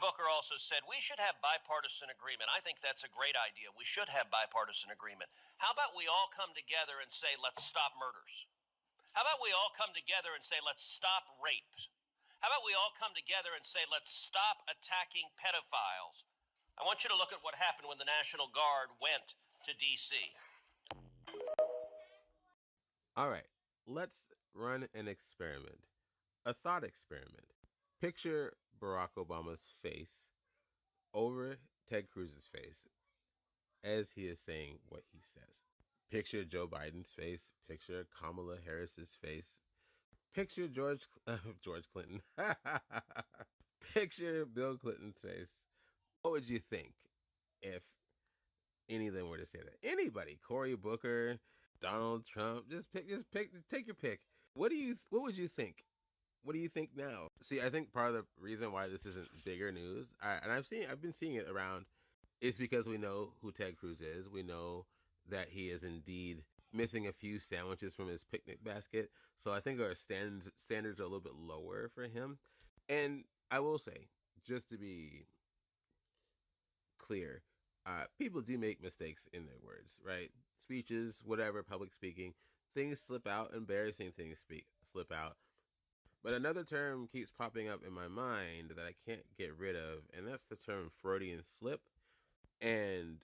Booker also said, we should have bipartisan agreement. I think that's a great idea. We should have bipartisan agreement. How about we all come together and say, let's stop murders? How about we all come together and say, let's stop rape? How about we all come together and say, let's stop attacking pedophiles? I want you to look at what happened when the National Guard went to D.C. All right, let's run an experiment, a thought experiment. Picture Barack Obama's face over Ted Cruz's face as he is saying what he says. Picture Joe Biden's face. Picture Kamala Harris's face. Picture George Clinton. Picture Bill Clinton's face. What would you think if any of them were to say that? Anybody, Cory Booker, Donald Trump, just pick, take your pick. What would you think? What do you think now? See, I think part of the reason why this isn't bigger news, and I've been seeing it around, is because we know who Ted Cruz is. We know that he is indeed missing a few sandwiches from his picnic basket. So I think our standards are a little bit lower for him. And I will say, just to be clear, people do make mistakes in their words, right? Speeches, whatever, public speaking, things slip out, embarrassing things slip out. But another term keeps popping up in my mind that I can't get rid of, and that's the term Freudian slip. And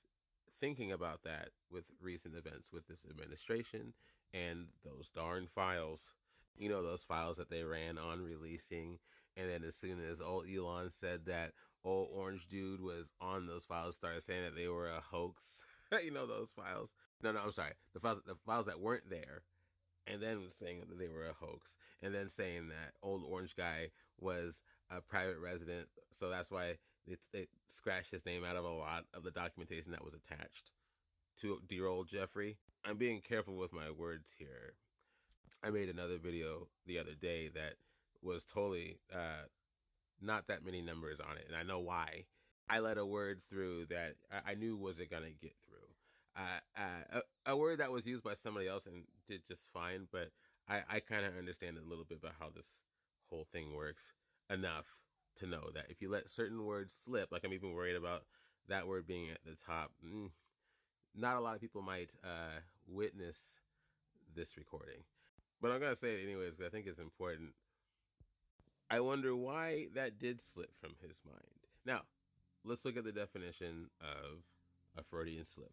thinking about that with recent events with this administration and those darn files, those files that they ran on releasing, and then as soon as old Elon said that old orange dude was on those files, started saying that they were a hoax. Those files. No, I'm sorry. The files that weren't there, and then saying that they were a hoax, and then saying that old orange guy was a private resident, so that's why they scratched his name out of a lot of the documentation that was attached to dear old Jeffrey. I'm being careful with my words here. I made another video the other day that was totally not that many numbers on it, and I know why. I let a word through that I knew wasn't going to get through. A word that was used by somebody else and did just fine, but I kind of understand a little bit about how this whole thing works enough to know that if you let certain words slip, like I'm even worried about that word being at the top, not a lot of people might witness this recording. But I'm going to say it anyways because I think it's important. I wonder why that did slip from his mind. Now, let's look at the definition of a Freudian slip.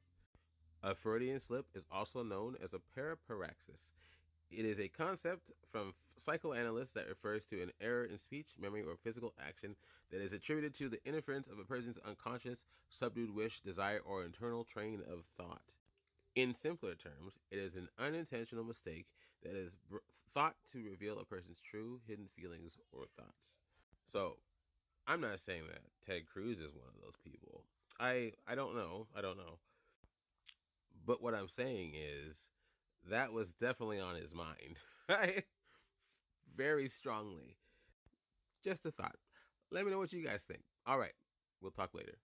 A Freudian slip is also known as a parapraxis. It is a concept from psychoanalysts that refers to an error in speech, memory, or physical action that is attributed to the interference of a person's unconscious, subdued wish, desire, or internal train of thought. In simpler terms, it is an unintentional mistake that is thought to reveal a person's true, hidden feelings or thoughts. So, I'm not saying that Ted Cruz is one of those people. I don't know. But what I'm saying is that was definitely on his mind, right? Very strongly. Just a thought. Let me know what you guys think. All right. We'll talk later.